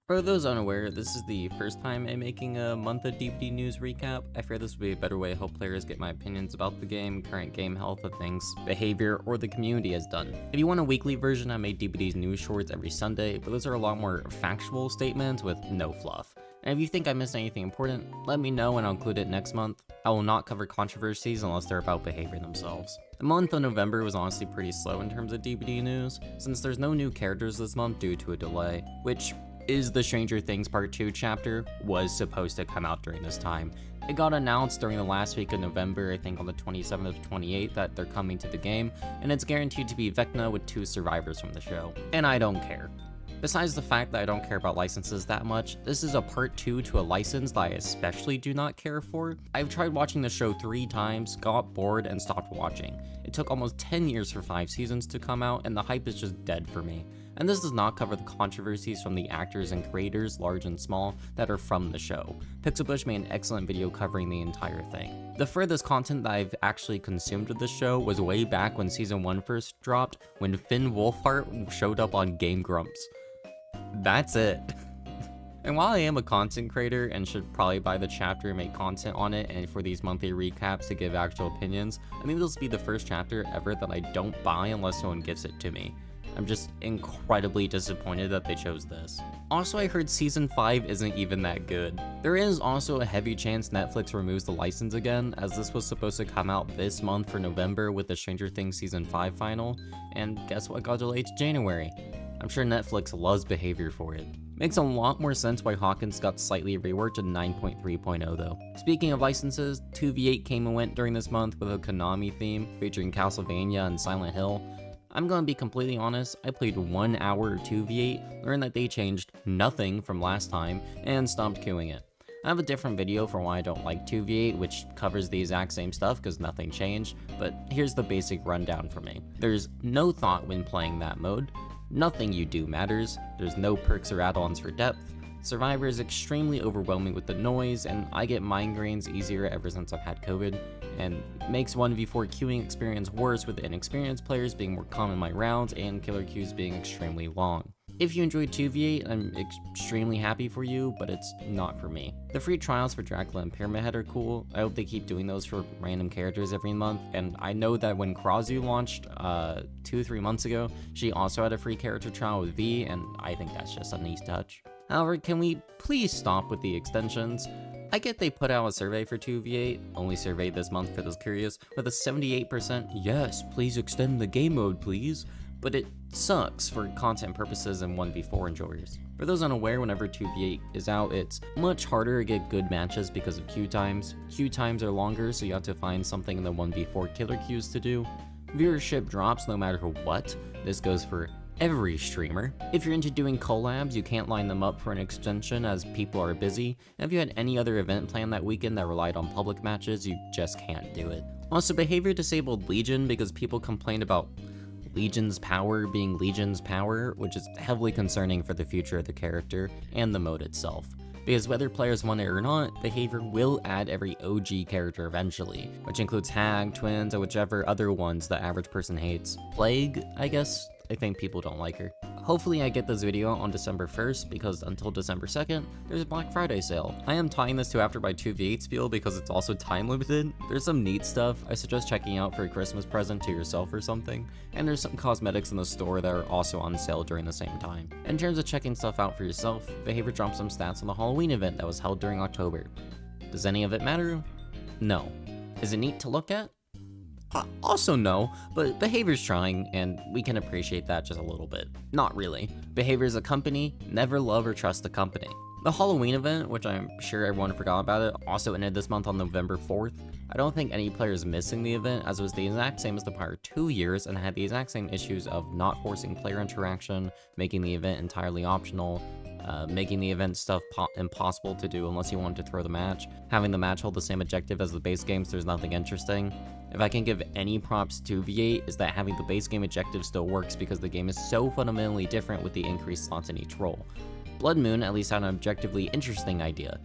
For those unaware, this is the first time I'm making a month of DBD news recap. I fear this would be a better way to help players get my opinions about the game, current game health of things, behavior, or the community has done. If you want a weekly version, I make DBD's news shorts every Sunday, but those are a lot more factual statements with no fluff. And if you think I missed anything important, let me know and I'll include it next month. I will not cover controversies unless they're about behavior themselves. The month of November was honestly pretty slow in terms of DBD news, since there's no new characters this month due to a delay, which is the Stranger Things Part 2 chapter was supposed to come out during this time. It got announced during the last week of November, I think on the 27th or 28th, that they're coming to the game, and it's guaranteed to be Vecna with 2 survivors from the show. And I don't care. Besides the fact that I don't care about licenses that much, this is a part 2 to a license that I especially do not care for. I've tried watching the show 3 times, got bored, and stopped watching. It took almost 10 years for 5 seasons to come out, and the hype is just dead for me. And this does not cover the controversies from the actors and creators, large and small, that are from the show. Pixelbush made an excellent video covering the entire thing. The furthest content that I've actually consumed of this show was way back when Season 1 first dropped, when Finn Wolfhard showed up on Game Grumps. That's it. And while I am a content creator and should probably buy the chapter and make content on it and for these monthly recaps to give actual opinions, I think this will be the first chapter ever that I don't buy unless someone gives it to me. I'm just incredibly disappointed that they chose this. Also, I heard Season 5 isn't even that good. There is also a heavy chance Netflix removes the license again, as this was supposed to come out this month for November with the Stranger Things Season 5 final, and guess what got delayed to January? I'm sure Netflix loves behavior for it. Makes a lot more sense why Hawkins got slightly reworked to 9.3.0 though. Speaking of licenses, 2v8 came and went during this month with a Konami theme featuring Castlevania and Silent Hill. I'm gonna be completely honest, I played 1 hour of 2v8, learned that they changed nothing from last time, and stopped queuing it. I have a different video for why I don't like 2v8, which covers the exact same stuff because nothing changed, but here's the basic rundown for me. There's no thought when playing that mode, nothing you do matters, there's no perks or add-ons for depth, Survivor is extremely overwhelming with the noise, and I get migraines easier ever since I've had COVID, and makes 1v4 queuing experience worse with inexperienced players being more common in my rounds and killer queues being extremely long. If you enjoyed 2v8, I'm extremely happy for you, but it's not for me. The free trials for Dracula and Pyramid Head are cool. I hope they keep doing those for random characters every month, and I know that when Krazu launched 2-3 months ago, she also had a free character trial with V, and I think that's just a nice touch. However, can we please stop with the extensions? I get they put out a survey for 2v8, only surveyed this month for those curious, with a 78% yes, please extend the game mode please, but it sucks for content purposes and 1v4 enjoyers. For those unaware, whenever 2v8 is out, it's much harder to get good matches because of queue times. Queue times are longer, so you have to find something in the 1v4 killer queues to do. Viewership drops no matter what. This goes for every streamer. If you're into doing collabs, you can't line them up for an extension as people are busy, and if you had any other event planned that weekend that relied on public matches, you just can't do it. Also, behavior disabled Legion because people complained about Legion's power being Legion's power, which is heavily concerning for the future of the character and the mode itself. Because whether players want it or not, behavior will add every OG character eventually, which includes Hag, Twins, or whichever other ones the average person hates. Plague, I guess? I think people don't like her. Hopefully I get this video on December 1st, because until December 2nd, there's a Black Friday sale. I am tying this to after my 2v8 spiel because it's also time limited. There's some neat stuff I suggest checking out for a Christmas present to yourself or something, and there's some cosmetics in the store that are also on sale during the same time. In terms of checking stuff out for yourself, Behavior dropped some stats on the Halloween event that was held during October. Does any of it matter? No. Is it neat to look at? Also no, but Behavior's trying, and we can appreciate that just a little bit. Not really. Behavior's a company, never love or trust the company. The Halloween event, which I'm sure everyone forgot about it, also ended this month on November 4th. I don't think any player is missing the event, as it was the exact same as the prior 2 years and had the exact same issues of not forcing player interaction, making the event entirely optional, making the event stuff impossible to do unless you wanted to throw the match, having the match hold the same objective as the base game so there's nothing interesting. If I can give any props to V8, is that having the base game objective still works because the game is so fundamentally different with the increased slots in each role. Blood Moon at least had an objectively interesting idea.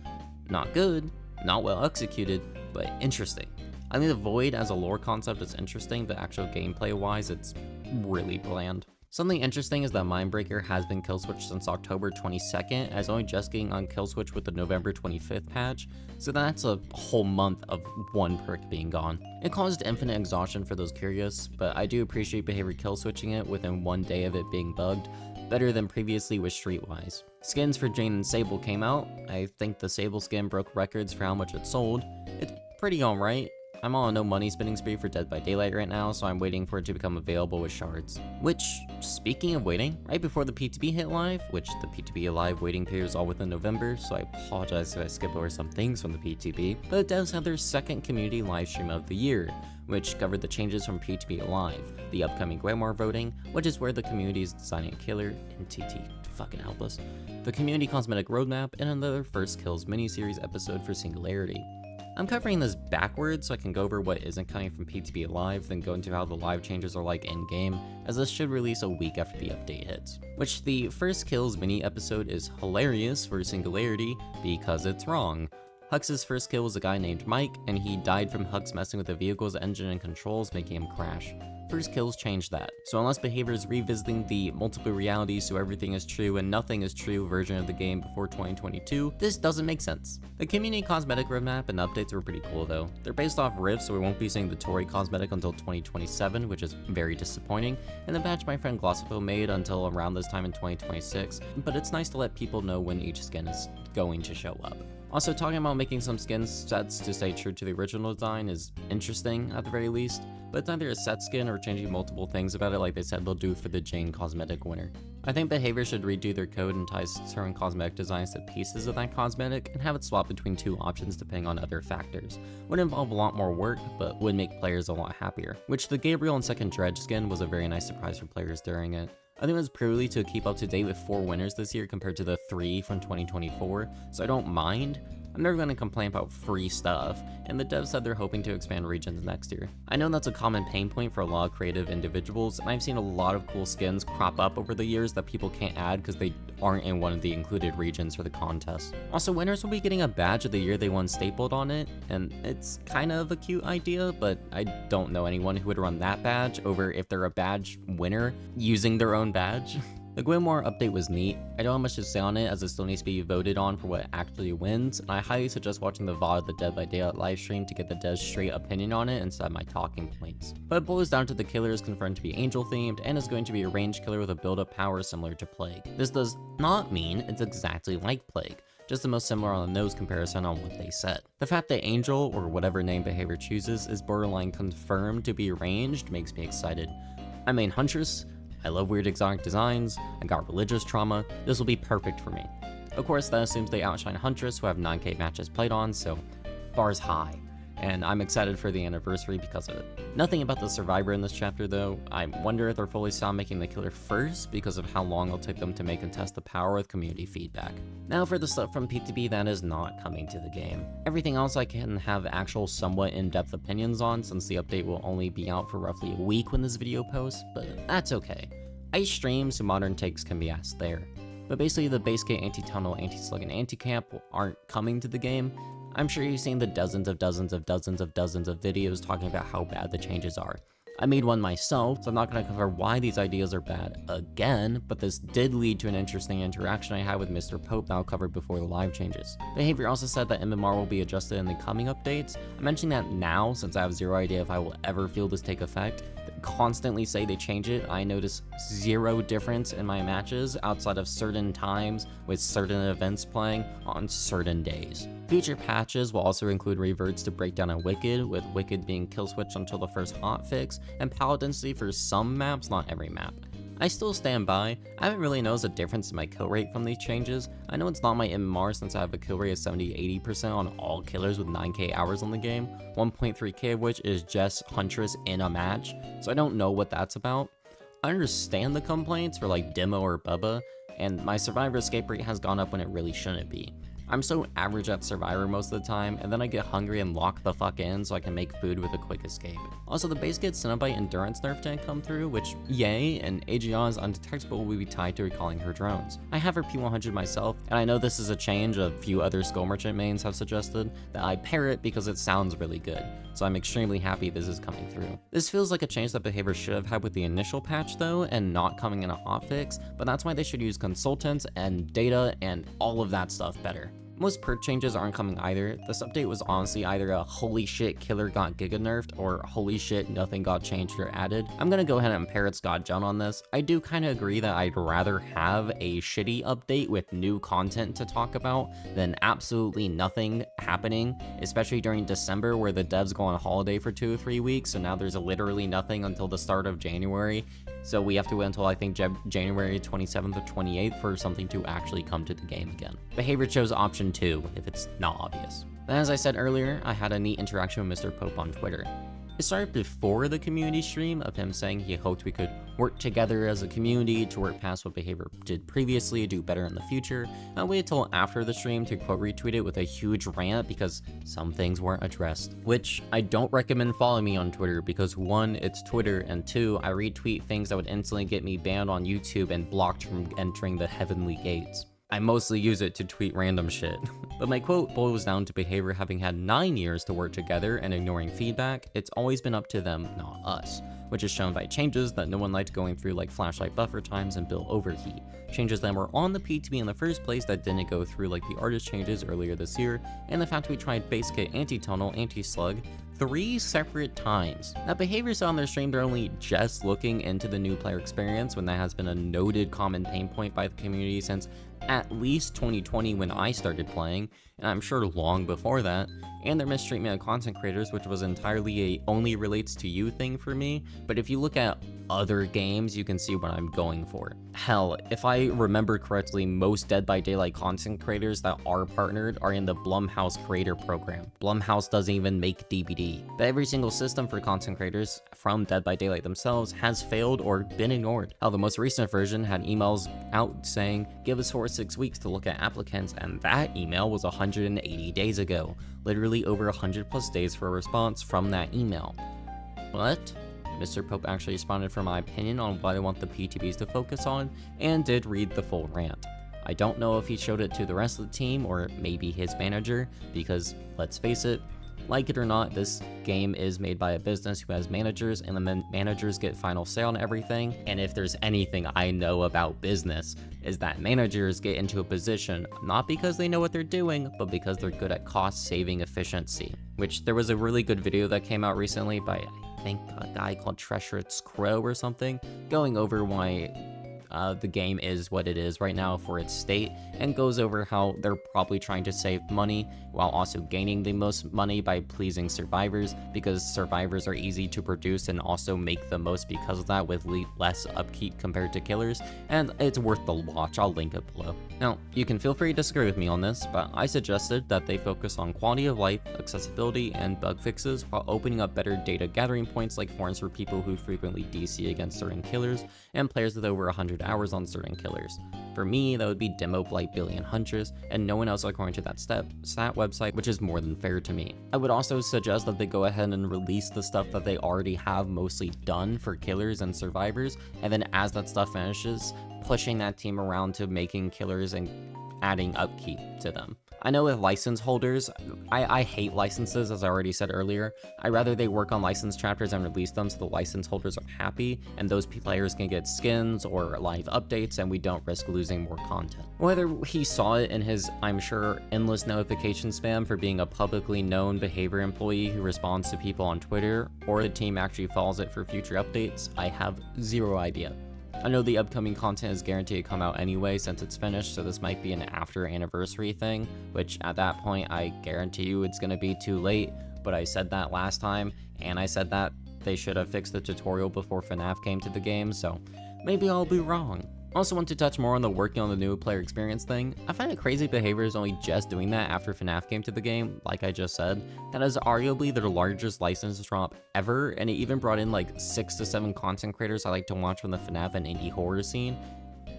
Not good, not well executed, but interesting. I think the Void as a lore concept is interesting, but actual gameplay wise it's really bland. Something interesting is that Mindbreaker has been killswitched since October 22nd, as only just getting on killswitch with the November 25th patch, so that's a whole month of one perk being gone. It caused infinite exhaustion for those curious, but I do appreciate Behavior killswitching it within one day of it being bugged, better than previously with Streetwise. Skins for Jane and Sable came out. I think the Sable skin broke records for how much it sold. It's pretty alright. I'm on a no money spending spree for Dead by Daylight right now, so I'm waiting for it to become available with shards. Which, speaking of waiting, right before the P2B hit live, which the P2B live waiting period is all within November, so I apologize if I skip over some things from the P2B, but the devs had their second community livestream of the year, which covered the changes from P2B Live, the upcoming Grimoire voting, which is where the community is designing a killer, and TT fucking help us, the community cosmetic roadmap, and another First Kills miniseries episode for Singularity. I'm covering this backwards so I can go over what isn't coming from P2B Live, then go into how the live changes are like in-game, as this should release a week after the update hits. Which the First Kills mini episode is hilarious for Singularity because it's wrong. Hux's first kill was a guy named Mike, and he died from Hux messing with the vehicle's engine and controls, making him crash. First kills changed that, so unless Behavior is revisiting the multiple realities so everything is true and nothing is true version of the game before 2022, this doesn't make sense. The community cosmetic roadmap and updates were pretty cool though. They're based off Rift, so we won't be seeing the Tori cosmetic until 2027, which is very disappointing, and the patch my friend Glossifo made until around this time in 2026, but it's nice to let people know when each skin is going to show up. Also, talking about making some skin sets to stay true to the original design is interesting at the very least, but it's either a set skin or changing multiple things about it like they said they'll do for the Jane cosmetic winner. I think Behavior should redo their code and tie certain cosmetic designs to pieces of that cosmetic and have it swap between two options depending on other factors. Would involve a lot more work, but would make players a lot happier. Which the Gabriel and Second Dredge skin was a very nice surprise for players during it. I think it was purely to keep up to date with 4 winners this year compared to the 3 from 2024, so I don't mind. I'm never going to complain about free stuff, and the devs said they're hoping to expand regions next year. I know that's a common pain point for a lot of creative individuals, and I've seen a lot of cool skins crop up over the years that people can't add because they aren't in one of the included regions for the contest. Also, winners will be getting a badge of the year they won stapled on it, and it's kind of a cute idea, but I don't know anyone who would run that badge over if they're a badge winner using their own badge. The Grimoire update was neat. I don't have much to say on it as it still needs to be voted on for what actually wins, and I highly suggest watching the VOD of the Dead by Daylight livestream to get the dev's straight opinion on it instead of my talking points. But it boils down to the killer is confirmed to be angel themed and is going to be a ranged killer with a build-up power similar to Plague. This does not mean it's exactly like Plague, just the most similar on the nose comparison on what they said. The fact that Angel, or whatever name Behavior chooses, is borderline confirmed to be ranged makes me excited. I mean Huntress, I love weird exotic designs, I got religious trauma, this will be perfect for me. Of course, that assumes they outshine Huntress, who have 9k matches played on, so bar's high. And I'm excited for the anniversary because of it. Nothing about the Survivor in this chapter though. I wonder if they're fully stop making the killer first because of how long it'll take them to make and test the power with community feedback. Now for the stuff from P2B that is not coming to the game. Everything else I can have actual somewhat in-depth opinions on since the update will only be out for roughly a week when this video posts, but that's okay. I stream so modern takes can be asked there. But basically the base gate, anti-tunnel, anti-slug, and anti-camp aren't coming to the game. I'm sure you've seen the dozens of videos talking about how bad the changes are. I made one myself, so I'm not going to cover why these ideas are bad again, but this did lead to an interesting interaction I had with Mr. Pope that I'll cover before the live changes. Behavior also said that MMR will be adjusted in the coming updates. I'm mentioning that now since I have zero idea if I will ever feel this take effect. They constantly say they change it. I notice zero difference in my matches outside of certain times with certain events playing on certain days. Future patches will also include reverts to Breakdown and Wicked, with Wicked being kill switched until the first hotfix, and Paladincy for some maps, not every map. I still stand by. I haven't really noticed a difference in my kill rate from these changes. I know it's not my MMR since I have a kill rate of 70-80% on all killers with 9k hours on the game, 1.3k of which is just Huntress in a match, so I don't know what that's about. I understand the complaints for like Demo or Bubba, and my Survivor escape rate has gone up when it really shouldn't be. I'm so average at Survivor most of the time, and then I get hungry and lock the fuck in so I can make food with a quick escape. Also, the base kit Cenobite Endurance nerf didn't come through, which yay, and Aegeon's Undetectable will be tied to recalling her drones. I have her P100 myself, and I know this is a change a few other Skull Merchant mains have suggested, that I pair it because it sounds really good, so I'm extremely happy this is coming through. This feels like a change that Behavior should have had with the initial patch though, and not coming in a hotfix, but that's why they should use consultants and data and all of that stuff better. Most perk changes aren't coming either. This update was honestly either a holy shit killer got giga nerfed or holy shit nothing got changed or added. I'm gonna go ahead and pair Scott John on this. I do kind of agree that I'd rather have a shitty update with new content to talk about than absolutely nothing happening, especially during December where the devs go on holiday for 2 or 3 weeks, so now there's literally nothing until the start of January. So we have to wait until I think January 27th or 28th for something to actually come to the game again. Behavior chose option 2 if it's not obvious. And as I said earlier, I had a neat interaction with Mr. Pope on Twitter. It started before the community stream of him saying he hoped we could work together as a community to work past what Behavior did previously, do better in the future. I waited till after the stream to quote retweet it with a huge rant because some things weren't addressed. Which I don't recommend following me on Twitter because 1, it's Twitter, and 2, I retweet things that would instantly get me banned on YouTube and blocked from entering the heavenly gates. I mostly use it to tweet random shit. But my quote boils down to Behavior having had 9 years to work together and ignoring feedback. It's always been up to them, not us, which is shown by changes that no one liked going through like flashlight buffer times and bill overheat. Changes that were on the PTB in the first place that didn't go through like the artist changes earlier this year, and the fact we tried base kit anti-tunnel, anti-slug 3 separate times. Now Behavior said on their stream they're only just looking into the new player experience when that has been a noted common pain point by the community since at least 2020 when I started playing, and I'm sure long before that, and their mistreatment of content creators, which was entirely a only relates to you thing for me. But if you look at other games, you can see what I'm going for. Hell, if I remember correctly, most Dead by Daylight content creators that are partnered are in the Blumhouse Creator Program. Blumhouse doesn't even make DBD. But every single system for content creators from Dead by Daylight themselves has failed or been ignored. Hell, the most recent version had emails out saying, give us 4 to 6 weeks to look at applicants, and that email was 180 days ago. Literally over 100+ days for a response from that email. But Mr. Pope actually responded for my opinion on what I want the PTBs to focus on, and did read the full rant. I don't know if he showed it to the rest of the team or maybe his manager, because let's face it, like it or not, this game is made by a business who has managers, and the managers get final say on everything. And if there's anything I know about business, is that managers get into a position not because they know what they're doing, but because they're good at cost-saving efficiency. Which there was a really good video that came out recently by, I think, a guy called Treacherous Crow or something, going over why the game is what it is right now for its state, and goes over how they're probably trying to save money while also gaining the most money by pleasing survivors, because survivors are easy to produce and also make the most because of that with less upkeep compared to killers, and it's worth the watch. I'll link it below. Now, you can feel free to disagree with me on this, but I suggested that they focus on quality of life, accessibility, and bug fixes while opening up better data gathering points like forums for people who frequently DC against certain killers and players with over 100 hours on certain killers. For me, that would be Demo, Blight, Billy, and Huntress, and no one else according to that stat website, which is more than fair to me. I would also suggest that they go ahead and release the stuff that they already have mostly done for killers and survivors, and then as that stuff finishes, pushing that team around to making killers and adding upkeep to them. I know with license holders, I hate licenses, as I already said earlier. I'd rather they work on license chapters and release them so the license holders are happy, and those players can get skins or live updates, and we don't risk losing more content. Whether he saw it in his, I'm sure, endless notification spam for being a publicly known behavior employee who responds to people on Twitter, or the team actually follows it for future updates, I have zero idea. I know the upcoming content is guaranteed to come out anyway since it's finished, so this might be an after anniversary thing, which at that point I guarantee you it's going to be too late, but I said that last time, and I said that they should have fixed the tutorial before FNAF came to the game, so maybe I'll be wrong. I also want to touch more on the working on the new player experience thing. I find it crazy Behavior is only just doing that after FNAF came to the game, like I just said. That is arguably their largest license drop ever, and it even brought in like 6 to 7 content creators I like to watch from the FNAF and indie horror scene.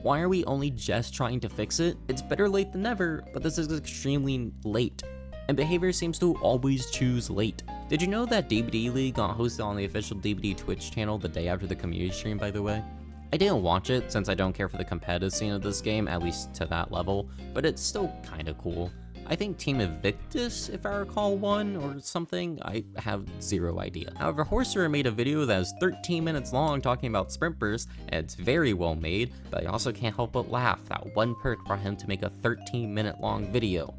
Why are we only just trying to fix it? It's better late than never, but this is extremely late. And behavior seems to always choose late. Did you know that DBD League got hosted on the official DBD Twitch channel the day after the community stream, by the way? I didn't watch it since I don't care for the competitive scene of this game, at least to that level, but it's still kinda cool. I think Team Invictus, if I recall, won or something. I have zero idea. However, Horser made a video that is 13 minutes long talking about sprint bursts, and it's very well made, but I also can't help but laugh that one perk brought him to make a 13-minute long video.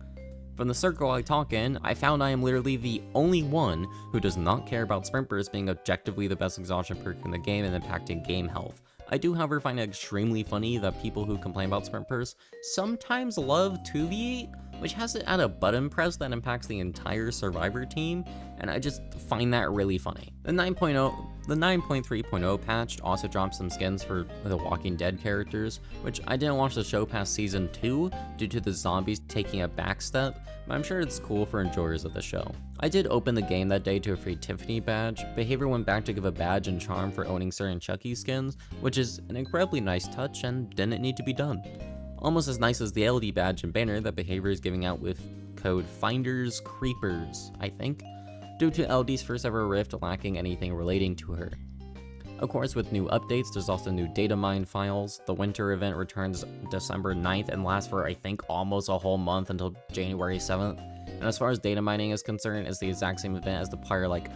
From the circle I talk in, I found I am literally the only one who does not care about sprint bursts being objectively the best exhaustion perk in the game and impacting game health. I do, however, find it extremely funny that people who complain about sprint bursts sometimes love 2v8, which has it at a button press that impacts the entire Survivor team, and I just find that really funny. The 9.3.0 patch also dropped some skins for the Walking Dead characters, which I didn't watch the show past season 2 due to the zombies taking a backstep, but I'm sure it's cool for enjoyers of the show. I did open the game that day to a free Tiffany badge. Behavior went back to give a badge and charm for owning certain Chucky skins, which is an incredibly nice touch and didn't need to be done. Almost as nice as the LD badge and banner that Behavior is giving out with code Finders Creepers, I think, due to LD's first ever rift lacking anything relating to her. Of course, with new updates, there's also new data mine files. The winter event returns December 9th and lasts for, I think, almost a whole month until January 7th. And as far as data mining is concerned, it's the exact same event as the prior, like,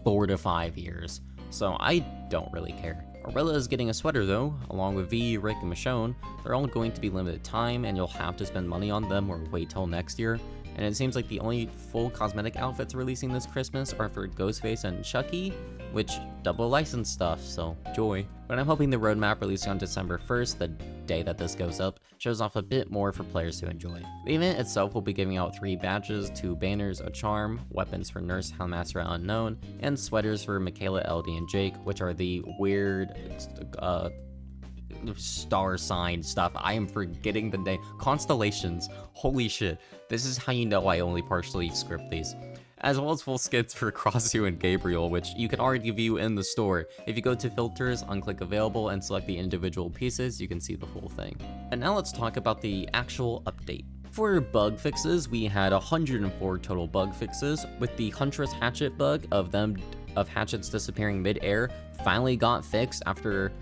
4 to 5 years. So I don't really care. Orilla is getting a sweater though, along with V, Rick, and Michonne. They're all going to be limited time, and you'll have to spend money on them or wait till next year. And it seems like the only full cosmetic outfits releasing this Christmas are for Ghostface and Chucky, which double license stuff, so joy. But I'm hoping the roadmap releasing on December 1st, the day that this goes up, shows off a bit more for players to enjoy. The event itself will be giving out 3 badges, 2 banners, a charm, weapons for Nurse, Houndmaster, Unknown, and sweaters for Michaela, LD, and Jake, which are the weird star sign stuff. I am forgetting the name. Constellations. Holy shit. This is how you know I only partially script these. As well as full skins for Crossu and Gabriel, which you can already view in the store. If you go to filters, unclick available, and select the individual pieces, you can see the full thing. And now let's talk about the actual update. For bug fixes, we had 104 total bug fixes, with the Huntress Hatchet bug of hatchets disappearing mid-air finally got fixed after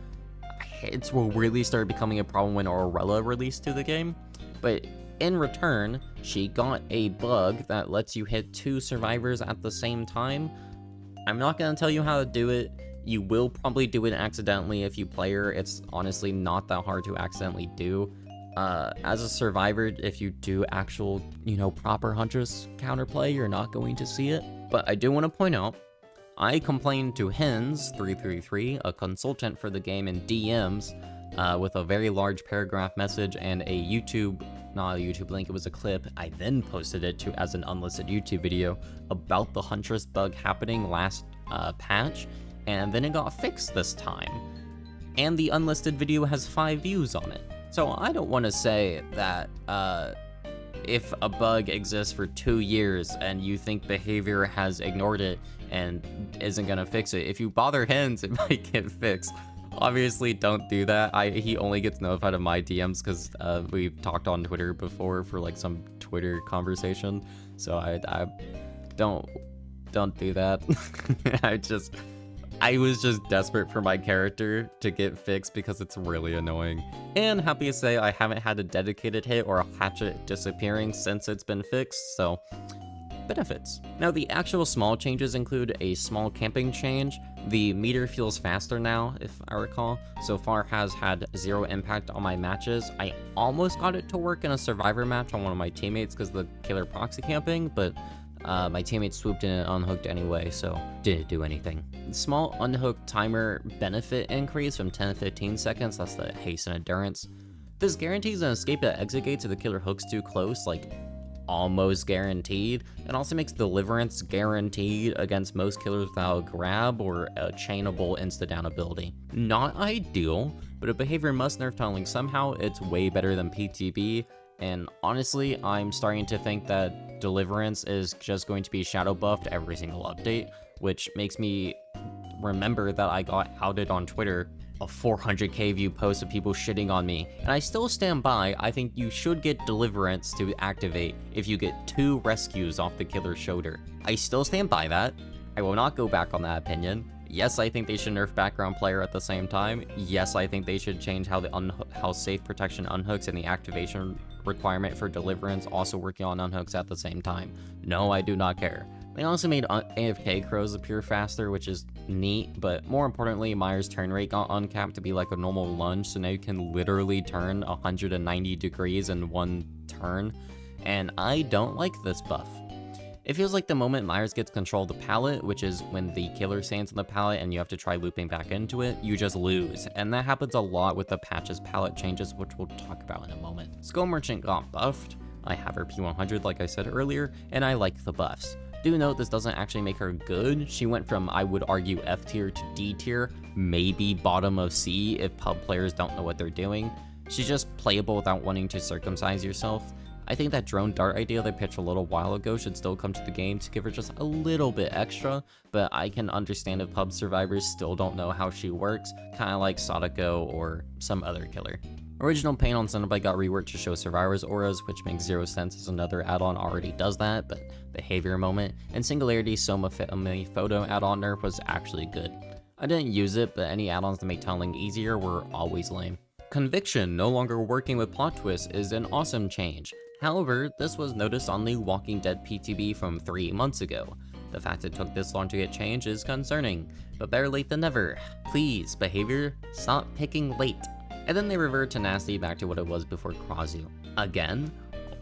hits will really start becoming a problem when Orella released to the game. But in return, she got a bug that lets you hit 2 survivors at the same time. I'm not gonna tell you how to do it. You will probably do it accidentally if you play her. It's honestly not that hard to accidentally do. As a survivor, if you do actual, proper Huntress counterplay, you're not going to see it. But I do want to point out, I complained to Hens333, a consultant for the game, in DMs with a very large paragraph message and not a YouTube link, it was a clip. I then posted it as an unlisted YouTube video about the Huntress bug happening last patch, and then it got fixed this time. And the unlisted video has 5 views on it. So I don't want to say that if a bug exists for 2 years and you think Behavior has ignored it and isn't gonna fix it, if you bother Hens, it might get fixed. Obviously, don't do that. He only gets notified of my DMs because we've talked on Twitter before for like some Twitter conversation. So I don't do that. I was just desperate for my character to get fixed because it's really annoying. And happy to say I haven't had a dedicated hit or a hatchet disappearing since it's been fixed, so benefits. Now, the actual small changes include a small camping change. The meter feels faster now, if I recall. So far has had 0 impact on my matches. I almost got it to work in a survivor match on one of my teammates because of the killer proxy camping, but my teammate swooped in and unhooked anyway, so didn't do anything. The small unhook timer benefit increase from 10 to 15 seconds, that's the haste and endurance. This guarantees an escape at exit gates if the killer hooks too close, like almost guaranteed. It also makes deliverance guaranteed against most killers without a grab or a chainable insta-down ability. Not ideal, but if Behavior must nerf tunneling somehow, it's way better than PTB. And honestly, I'm starting to think that Deliverance is just going to be shadow buffed every single update, which makes me remember that I got outed on Twitter a 400k view post of people shitting on me, and I still stand by. I think you should get Deliverance to activate if you get 2 rescues off the killer's shoulder. I still stand by that. I will not go back on that opinion. Yes, I think they should nerf background player at the same time. Yes, I think they should change how safe protection unhooks and the activation requirement for Deliverance also working on unhooks at the same time. No, I do not care. They also made AFK crows appear faster, which is neat, but more importantly, Myers' turn rate got uncapped to be like a normal lunge, so now you can literally turn 190 degrees in one turn, and I don't like this buff. It feels like the moment Myers gets control of the pallet, which is when the killer stands on the pallet and you have to try looping back into it, you just lose. And that happens a lot with the patch's pallet changes, which we'll talk about in a moment. Skull Merchant got buffed. I have her P100 like I said earlier, and I like the buffs. Do note this doesn't actually make her good. She went from, I would argue, F tier to D tier, maybe bottom of C if pub players don't know what they're doing. She's just playable without wanting to circumcise yourself. I think that drone dart idea they pitched a little while ago should still come to the game to give her just a little bit extra, but I can understand if pub survivors still don't know how she works, kinda like Sadako or some other killer. Original paint on Cenobite got reworked to show survivors' auras, which makes zero sense as another add-on already does that, but behavior moment, and Singularity Soma Family Photo add-on nerf was actually good. I didn't use it, but any add-ons to make tunneling easier were always lame. Conviction no longer working with plot twists is an awesome change. However, this was noticed on the Walking Dead PTB from 3 months ago. The fact it took this long to get changed is concerning, but better late than never. Please, behavior, stop picking late. And then they revert tenacity back to what it was before Krazu. Again?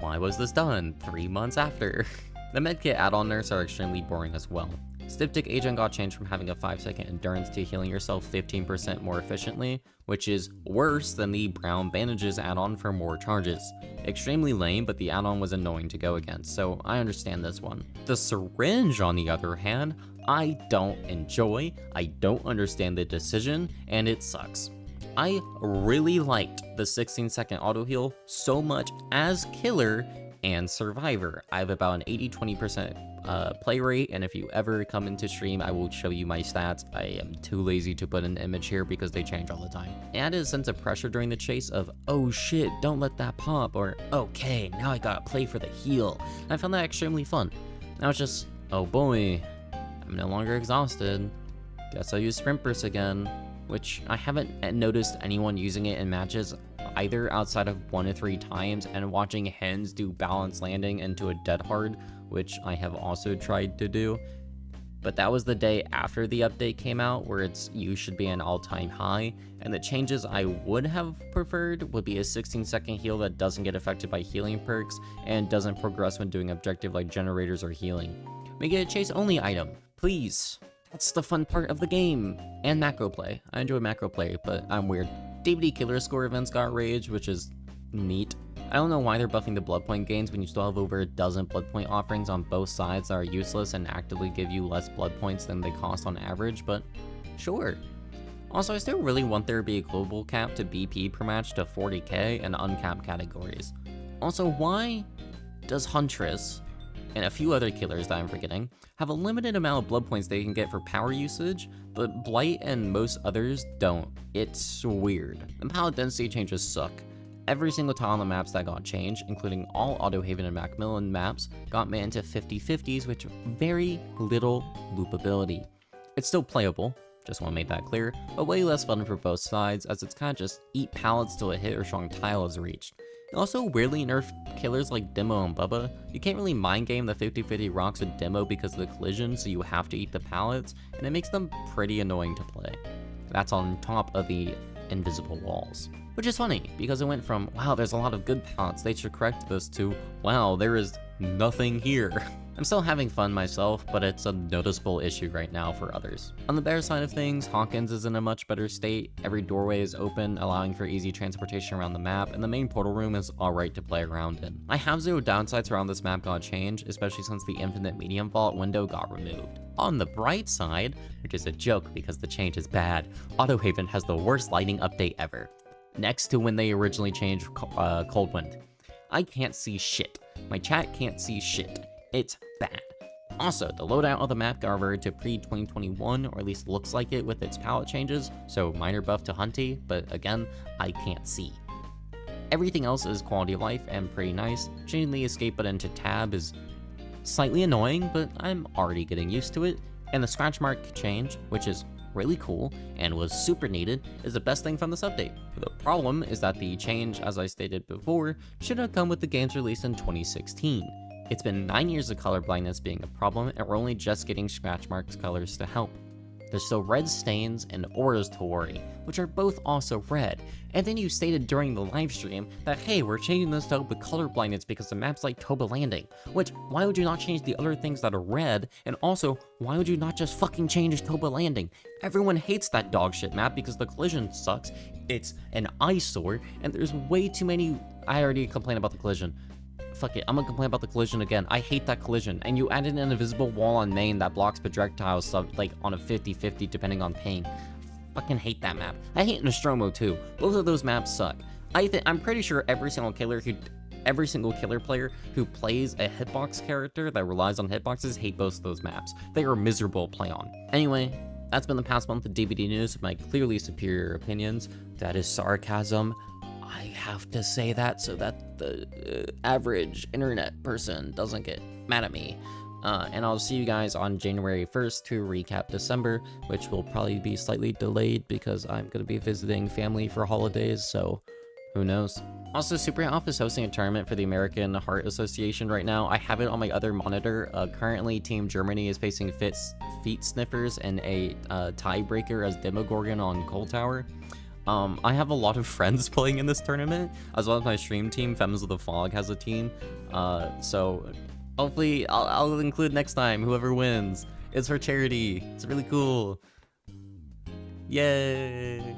Why was this done 3 months after? The medkit add-on nerfs are extremely boring as well. Styptic Agent got changed from having a 5-second endurance to healing yourself 15% more efficiently, which is worse than the Brown Bandages add-on for more charges. Extremely lame, but the add-on was annoying to go against, so I understand this one. The Syringe, on the other hand, I don't enjoy, I don't understand the decision, and it sucks. I really liked the 16-second auto heal so much as killer and survivor. I have about an 80-20% play rate, and if you ever come into stream, I will show you my stats. I am too lazy to put an image here because they change all the time. It added a sense of pressure during the chase of, oh shit, don't let that pop, or okay, now I gotta play for the heal. And I found that extremely fun. Now it's just, oh boy, I'm no longer exhausted. Guess I'll use Sprint Burst again, which I haven't noticed anyone using it in matches either outside of 1 to 3 times, and watching Hens do balance landing into a dead hard, which I have also tried to do. But that was the day after the update came out, where its use should be an all-time high, and the changes I would have preferred would be a 16-second heal that doesn't get affected by healing perks and doesn't progress when doing objective like generators or healing. Make it a chase-only item, please. That's the fun part of the game. And macro play. I enjoy macro play, but I'm weird. DVD killer score events got rage, which is neat. I don't know why they're buffing the blood point gains when you still have over a dozen blood point offerings on both sides that are useless and actively give you less blood points than they cost on average, but sure. Also, I still really want there to be a global cap to BP per match to 40k and uncapped categories. Also, why does Huntress and a few other killers that I'm forgetting have a limited amount of blood points they can get for power usage, but Blight and most others don't? It's weird. And palette density changes suck. Every single tile on the maps that got changed, including all Autohaven and Macmillan maps, got made into 50/50s, which very little loopability. It's still playable, just want to make that clear, but way less fun for both sides, as it's kind of just eat pallets till a hit or strong tile is reached. It also weirdly nerfed killers like Demo and Bubba. You can't really mind game the 50/50 rocks with Demo because of the collision, so you have to eat the pallets, and it makes them pretty annoying to play. That's on top of the invisible walls. Which is funny, because it went from, wow, there's a lot of good pallets, they should correct this, to, wow, there is nothing here. I'm still having fun myself, but it's a noticeable issue right now for others. On the better side of things, Hawkins is in a much better state. Every doorway is open, allowing for easy transportation around the map, and the main portal room is alright to play around in. I have zero downsides around this map got changed, especially since the infinite medium vault window got removed. On the bright side, which is a joke because the change is bad, Autohaven has the worst lighting update ever. Next to when they originally changed Cold Wind. I can't see shit. My chat can't see shit. It's bad. Also, the loadout of the map got reverted to pre-2021, or at least looks like it with its palette changes, so minor buff to Hunty, but again, I can't see. Everything else is quality of life and pretty nice. Changing the escape button to tab is slightly annoying, but I'm already getting used to it. And the scratch mark change, which is really cool and was super needed, is the best thing from this update. The problem is that the change, as I stated before, should have come with the game's release in 2016. It's been 9 years of color blindness being a problem, and we're only just getting scratch marks colors to help. There's still red stains and auras to worry, which are both also red. And then you stated during the livestream that, hey, we're changing this to help with color blindness because the map's like Toba Landing. Which, why would you not change the other things that are red? And also, why would you not just fucking change Toba Landing? Everyone hates that dog shit map because the collision sucks, it's an eyesore, and there's way too many. I already complained about the collision. Fuck it, I'm gonna complain about the collision again. I hate that collision, and you added an invisible wall on main that blocks projectiles like on a 50-50 depending on ping. Fucking hate that map. I hate Nostromo too. Both of those maps suck. I'm pretty sure every single killer player who plays a hitbox character that relies on hitboxes hate both of those maps. They are miserable to play on. Anyway, that's been the past month of DBD news with my clearly superior opinions. That is sarcasm. I have to say that so that the average internet person doesn't get mad at me. And I'll see you guys on January 1st to recap December, which will probably be slightly delayed because I'm going to be visiting family for holidays, so who knows. Also, Super Alpha is hosting a tournament for the American Heart Association right now. I have it on my other monitor. Currently, Team Germany is facing Feet Sniffers and a tiebreaker as Demogorgon on Cold Tower. I have a lot of friends playing in this tournament, as well as my stream team. Femmes of the Fog has a team, so hopefully I'll include next time whoever wins. It's for charity. It's really cool. Yay!